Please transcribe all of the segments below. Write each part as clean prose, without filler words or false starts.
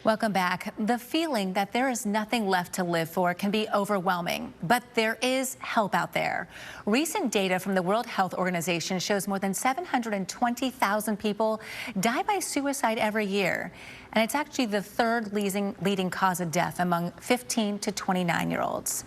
Welcome back. The feeling that there is nothing left to live for can be overwhelming, but there is help out there. Recent data from the World Health Organization shows more than 720,000 people die by suicide every year. And it's actually the third leading cause of death among 15 to 29-year-olds.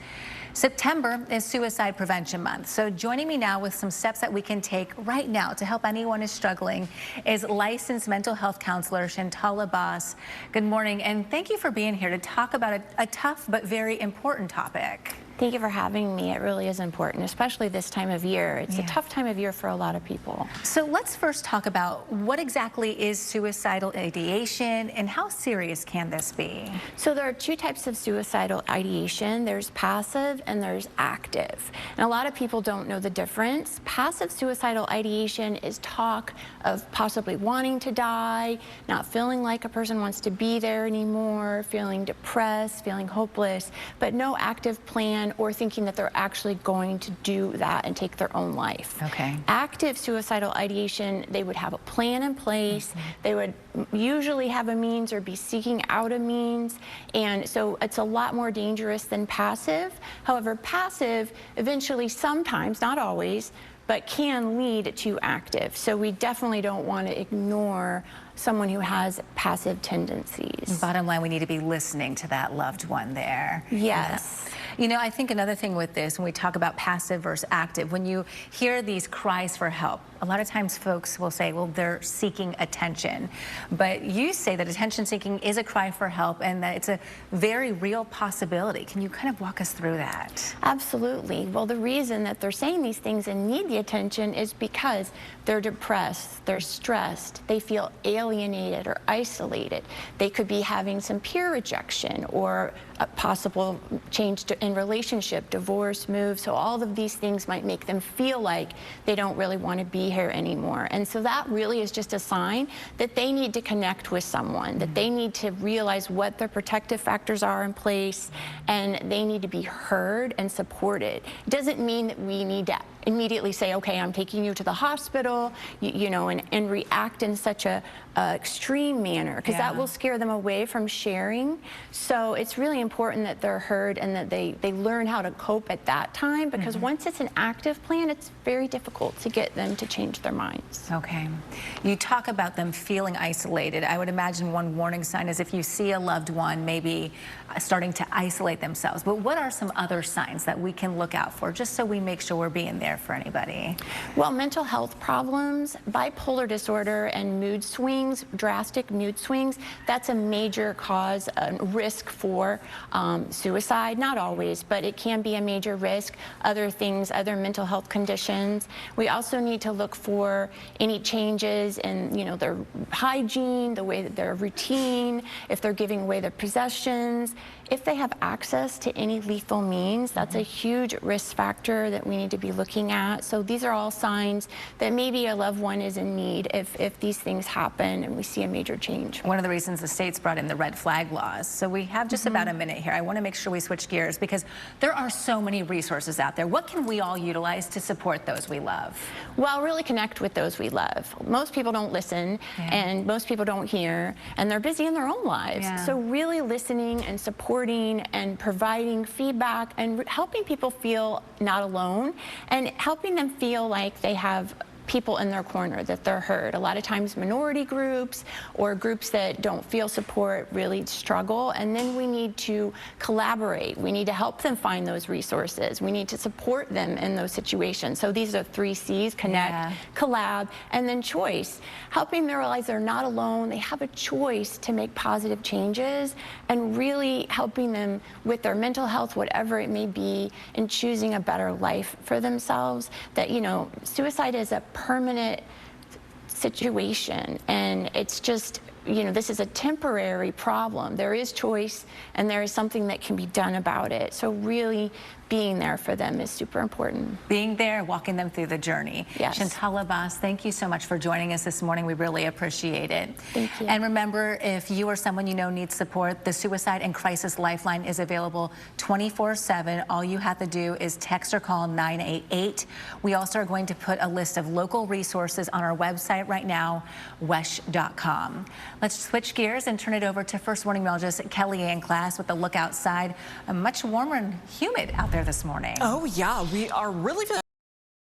September is Suicide Prevention Month, so joining me now with some steps that we can take right now to help anyone who's struggling is licensed mental health counselor Shantala Boss. Good morning, and thank you for being here to talk about a tough but very important topic. Thank you for having me. It really is important, especially this time of year. It's a tough time of year for a lot of people. So let's first talk about what exactly is suicidal ideation and how serious can this be? So there are two types of suicidal ideation. There's passive and there's active. And a lot of people don't know the difference. Passive suicidal ideation is talk of possibly wanting to die, not feeling like a person wants to be there anymore, feeling depressed, feeling hopeless, but no active plan or thinking that they're actually going to do that and take their own life. Okay. Active suicidal ideation, they would have a plan in place. They would usually have a means or be seeking out a means. And so it's a lot more dangerous than passive. However, passive eventually sometimes, not always, but can lead to active. So we definitely don't want to ignore someone who has passive tendencies. Bottom line, we need to be listening to that loved one there. Yes. You know, I think another thing with this, when we talk about passive versus active, when you hear these cries for help, a lot of times folks will say, well, they're seeking attention. But you say that attention seeking is a cry for help and that it's a very real possibility. Can you kind of walk us through that? Absolutely. Well, the reason that they're saying these things and need the attention is because they're depressed, they're stressed, they feel alienated or isolated. They could be having some peer rejection or a possible change in relationship, divorce, move. So all of these things might make them feel like they don't really want to be here anymore. And so that really is just a sign that they need to connect with someone, that they need to realize what their protective factors are in place, and they need to be heard and supported. It doesn't mean that we need to immediately say, okay, I'm taking you to the hospital, you know, and react in such a extreme manner, because that will scare them away from sharing. So it's really important that they're heard and that they learn how to cope at that time, because once it's an active plan, it's very difficult to get them to change their minds. Okay. You talk about them feeling isolated. I would imagine one warning sign is if you see a loved one maybe starting to isolate themselves. But what are some other signs that we can look out for, just so we make sure we're being there for anybody? Well, mental health problems, bipolar disorder, and mood swings, drastic mood swings, that's a major cause, risk for suicide. Not always, but it can be a major risk. Other things, other mental health conditions. We also need to look for any changes in, you know, their hygiene, the way that their routine, if they're giving away their possessions, if they have access to any lethal means. That's a huge risk factor that we need to be looking at. So these are all signs that maybe a loved one is in need if these things happen and we see a major change. One of the reasons the states brought in the red flag laws. So we have just about a minute here. I want to make sure we switch gears because there are so many resources out there. What can we all utilize to support those we love? Well, really connect with those we love. Most people don't listen and most people don't hear, and they're busy in their own lives. So really listening and supporting and providing feedback and helping people feel not alone and helping them feel like they have people in their corner, that they're heard. A lot of times minority groups or groups that don't feel support really struggle, and then we need to collaborate. We need to help them find those resources. We need to support them in those situations. So these are 3 C's: connect, collab, and then choice. Helping them realize they're not alone, they have a choice to make positive changes, and really helping them with their mental health, whatever it may be, and choosing a better life for themselves. That, you know, suicide is a permanent situation, and it's just, you know, this is a temporary problem. There is choice and there is something that can be done about it. So really being there for them is super important. Being there, walking them through the journey. Yes. Shantala Boss, thank you so much for joining us this morning. We really appreciate it. Thank you. And remember, if you or someone you know needs support, the Suicide and Crisis Lifeline is available 24/7. All you have to do is text or call 988. We also are going to put a list of local resources on our website right now, wesh.com. Let's switch gears and turn it over to First Warning Meteorologist Kellyanne Class with a look outside. Much warmer and humid out there this morning. Oh, yeah, we are really feeling